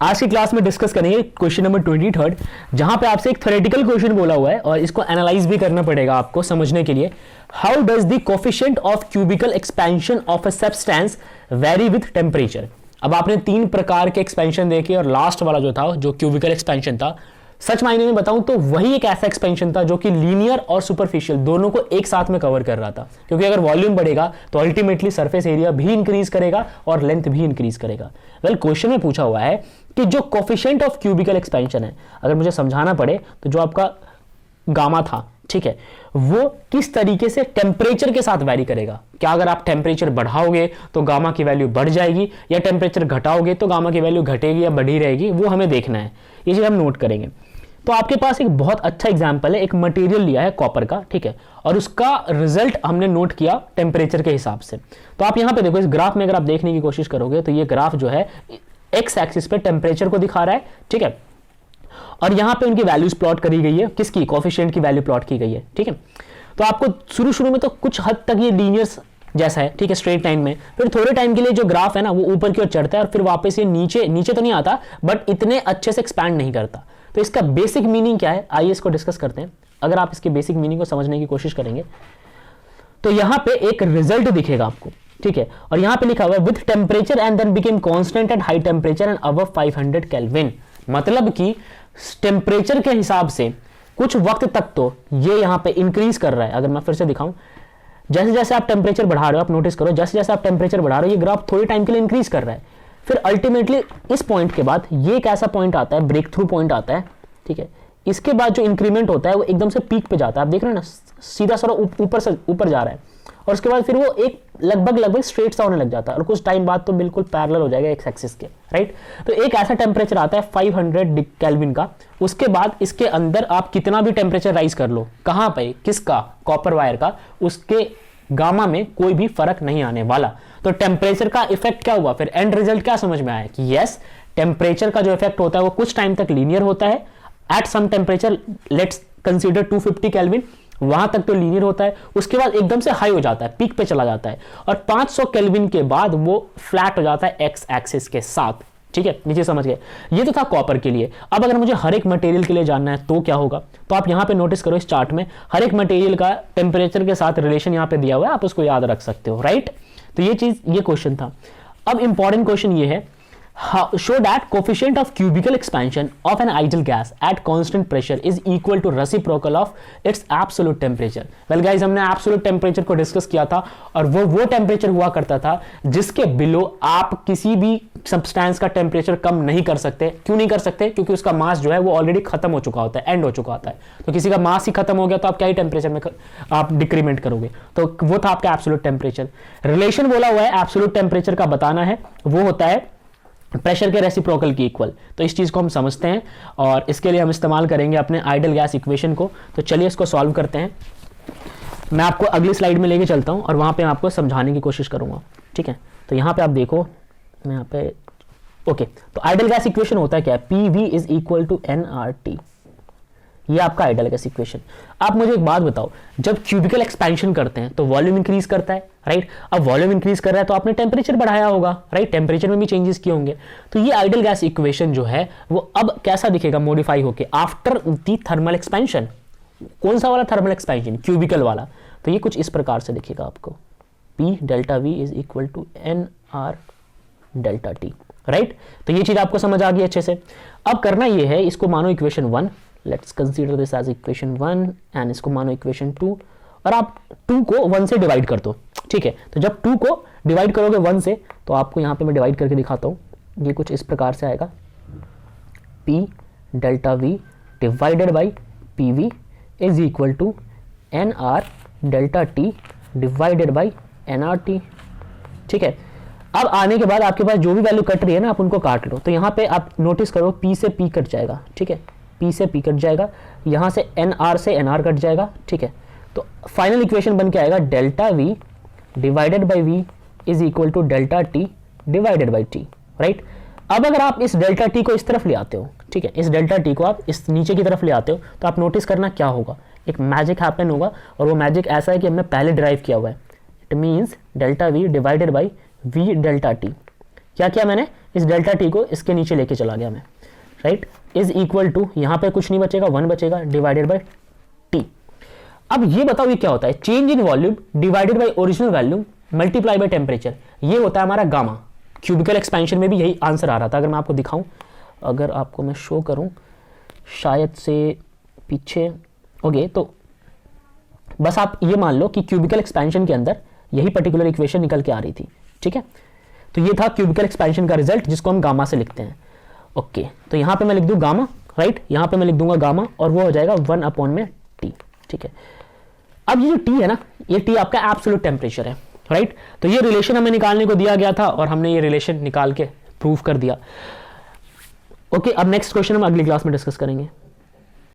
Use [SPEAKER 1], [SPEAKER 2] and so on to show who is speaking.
[SPEAKER 1] आज की क्लास में डिस्कस करेंगे क्वेश्चन नंबर 23, जहां पे आपसे एक थ्योरेटिकल क्वेश्चन बोला हुआ है और इसको एनालाइज भी करना पड़ेगा आपको समझने के लिए। How does the coefficient of cubicle expansion of a substance very with temperature. अब आपने 3 प्रकार के एक्सपेंशन देखे और लास्ट वाला जो था जो क्यूबिकल एक्सपेंशन था, सच मायने में बताऊं तो वही एक ऐसा एक्सपेंशन था जो कि लीनियर और सुपरफिशियल दोनों को एक साथ में कवर कर रहा था, क्योंकि अगर वॉल्यूम बढ़ेगा तो अल्टीमेटली सरफेस एरिया भी इंक्रीज करेगा और लेंथ भी इंक्रीज करेगा। वेल, क्वेश्चन में पूछा हुआ है कि जो कोफिशिएंट ऑफ क्यूबिकल एक्सपेंशन है, अगर मुझे समझाना पड़े तो जो आपका गामा था, ठीक है, वो किस तरीके से टेम्परेचर के साथ वैरी करेगा। क्या अगर आप टेम्परेचर बढ़ाओगे तो गामा की वैल्यू बढ़ जाएगी, या टेम्परेचर घटाओगे तो गामा की वैल्यू घटेगी या बढ़ी रहेगी, वो हमें देखना है। ये चीज हम नोट करेंगे। तो आपके पास एक बहुत अच्छा एग्जांपल है, एक मटेरियल लिया है कॉपर का, ठीक है, और उसका रिजल्ट हमने नोट किया टेम्परेचर के हिसाब से। तो आप यहां पे देखो, इस ग्राफ में अगर आप देखने की कोशिश करोगे तो ये ग्राफ जो है एक्स एक्सिस पे टेम्परेचर को दिखा रहा है, ठीक है, और यहां पे उनकी वैल्यूज प्लॉट करी गई है, किसकी, कोफिशिएंट की वैल्यू प्लॉट की गई है, ठीक है। तो आपको शुरू में तो कुछ हद तक ये लीनियर जैसा है, ठीक है, स्ट्रेट लाइन में, फिर थोड़े टाइम के लिए जो ग्राफ है ना वो ऊपर की ओर चढ़ता है और फिर वापस ये नीचे तो नहीं आता, बट इतने अच्छे से एक्सपैंड नहीं करता। तो इसका बेसिक मीनिंग क्या है, आइए इसको डिस्कस करते हैं। अगर आप इसके बेसिक मीनिंग को समझने की कोशिश करेंगे तो यहां पे एक रिजल्ट दिखेगा आपको, ठीक है, और यहां पे लिखा हुआ है with temperature and then became constant at high temperature and above 500 kelvin. मतलब कि टेम्परेचर के हिसाब से कुछ वक्त तक तो ये यहां पे इंक्रीज कर रहा है। अगर मैं फिर से दिखाऊं, जैसे जैसे आप टेम्परेचर बढ़ा रहे हो, आप नोटिस करो, जैसे जैसे आप टेम्परेचर बढ़ा रहे हो ये ग्राफ थोड़ी टाइम के लिए इंक्रीज कर रहा है, फिर अल्टीमेटली इस पॉइंट के बाद ये एक ऐसा पॉइंट आता है, ब्रेक थ्रू पॉइंट आता है, ठीक है। इसके बाद जो इंक्रीमेंट होता है वो एकदम से पीक पे जाता है, आप देख रहे हो ना, सीधा सारा ऊपर से ऊपर जा रहा है, और उसके बाद फिर वो एक लगभग स्ट्रेट सा होने लग जाता है, और कुछ टाइम बाद तो बिल्कुल पैरेलल हो जाएगा एक्स एक्सिस के, राइट। तो एक ऐसा टेम्परेचर आता है 500 केल्विन का। उसके बाद इसके अंदर आप कितना भी टेम्परेचर राइज कर लो, कहां पे, किसका, कॉपर वायर का, उसके गामा में कोई भी फर्क नहीं आने वाला। तो टेम्परेचर का इफेक्ट क्या हुआ, फिर एंड रिजल्ट क्या समझ में आया कि यस, टेम्परेचर का जो इफेक्ट होता है वो कुछ टाइम तक लीनियर होता है। At some temperature, let's consider 250 kelvin, वहां तक तो लीनियर होता है, उसके बाद एकदम से हाई हो जाता है, पीक पे चला जाता है, और 500 केल्विन के बाद वो फ्लैट हो जाता है एक्स एक्सिस के साथ, ठीक है, नीचे समझ गए। ये तो था कॉपर के लिए। अब अगर मुझे हर एक मटेरियल के लिए जानना है तो क्या होगा, तो आप यहां पे नोटिस करो, इस चार्ट में हर एक मटेरियल का टेम्परेचर के साथ रिलेशन यहां पे दिया हुआ है, आप उसको याद रख सकते हो, राइट। तो ये चीज, ये क्वेश्चन था। अब इंपॉर्टेंट क्वेश्चन ये है, show that coefficient of cubical expansion of an ideal gas at constant pressure is equal to reciprocal of its absolute temperature। well guys, हमने absolute temperature को डिस्कस किया था, और वो टेम्परेचर हुआ करता था जिसके बिलो आप किसी भी सब्सटेंस का टेम्परेचर कम नहीं कर सकते। क्यों नहीं कर सकते, क्योंकि उसका मास जो है वो ऑलरेडी खत्म हो चुका होता है, एंड हो चुका होता है। तो किसी का मास ही खत्म हो गया तो आप क्या ही टेम्परेचर में आप डिक्रीमेंट करोगे। तो वो था आपका एब्सोल्यूट टेम्परेचर। रिलेशन बोला हुआ है एब्सोल्यूट टेम्परेचर का बताना है, वो होता है प्रेशर के रेसिप्रोकल की इक्वल। तो इस चीज को हम समझते हैं और इसके लिए हम इस्तेमाल करेंगे अपने आइडियल गैस इक्वेशन को। तो चलिए इसको सॉल्व करते हैं। मैं आपको अगली स्लाइड में लेके चलता हूं और वहां पे आपको समझाने की कोशिश करूंगा, ठीक है। तो यहां पे आप देखो, मैं यहाँ पे ओके, तो आइडियल गैस इक्वेशन होता है क्या, PV is equal to nRT। ये आपका आइडियल गैस इक्वेशन। आप मुझे एक बात बताओ, जब क्यूबिकल एक्सपेंशन करते हैं तो वॉल्यूम इंक्रीज करता है, राइट। अब वॉल्यूम इंक्रीज कर रहा है तो आपने टेम्परेचर बढ़ाया होगा, राइट, टेम्परेचर में भी चेंजेस किए होंगे। तो ये आइडियल गैस इक्वेशन जो है वो अब कैसा दिखेगा, मॉडिफाई होके आफ्टर दी थर्मल एक्सपेंशन। कौन सा वाला थर्मल एक्सपेंशन, क्यूबिकल वाला। तो ये कुछ इस प्रकार से दिखेगा आपको, P delta V is equal to NR delta T, right. तो ये चीज आपको समझ आ गई अच्छे से। अब करना ये है, इसको मानो equation 1, let's consider this as equation 1, and इसको मानो इक्वेशन 2, और आप 2 को 1 से डिवाइड कर दो, ठीक है। तो जब 2 को डिवाइड करोगे 1 से, तो आपको यहां पे मैं डिवाइड करके दिखाता हूं, ये कुछ इस प्रकार से आएगा, P delta V divided by PV is equal to NR delta T divided by NRT, ठीक है। अब आने के बाद आपके पास जो भी वैल्यू कट रही है ना, आप उनको काट लो। तो यहां पे आप नोटिस करो, P से P कट जाएगा, ठीक है, P से P कट जाएगा, यहां से NR से NR कट जाएगा, ठीक है। तो फाइनल इक्वेशन बन के आएगा delta V divided by V is equal to delta T divided by T, right. अब अगर आप इस डेल्टा T को इस तरफ ले आते हो, ठीक है, इस डेल्टा T को आप इस नीचे की तरफ ले आते हो, तो आप नोटिस करना क्या होगा, एक मैजिक हैपन होगा, और वो मैजिक ऐसा है कि हमने पहले डिराइव किया हुआ है। It means delta V divided by V delta T क्या किया मैंने, इस डेल्टा टी को इसके नीचे लेके चला गया मैं, राइट, इज इक्वल टू, यहां पे कुछ नहीं बचेगा, 1 बचेगा, डिवाइडेड बाय टी। अब ये बताओ ये क्या होता है, change in volume divided by original volume multiply by temperature, ये होता है हमारा गामा। क्यूबिकल एक्सपेंशन में भी यही आंसर आ रहा था। अगर मैं आपको दिखाऊं, अगर आपको मैं शो करूं शायद से पीछे, ओके, तो बस आप ये मान लो कि क्यूबिकल एक्सपेंशन के अंदर यही पर्टिकुलर इक्वेशन निकल के आ रही थी, ठीक है। तो ये था क्यूबिकल एक्सपेंशन का रिजल्ट जिसको हम गामा से लिखते हैं। ओके, तो यहां पे मैं लिख दूं गामा, राइट, यहां पे मैं लिख दूंगा गामा और वो हो जाएगा 1 अपॉन में टी, ठीक है। अब ये जो टी है ना, ये टी आपका एब्सोल्यूट टेम्परेचर है, राइट। तो ये रिलेशन हमें निकालने को दिया गया था और हमने ये रिलेशन निकाल के प्रूव कर दिया। ओके, अब नेक्स्ट क्वेश्चन हम अगली क्लास में डिस्कस करेंगे।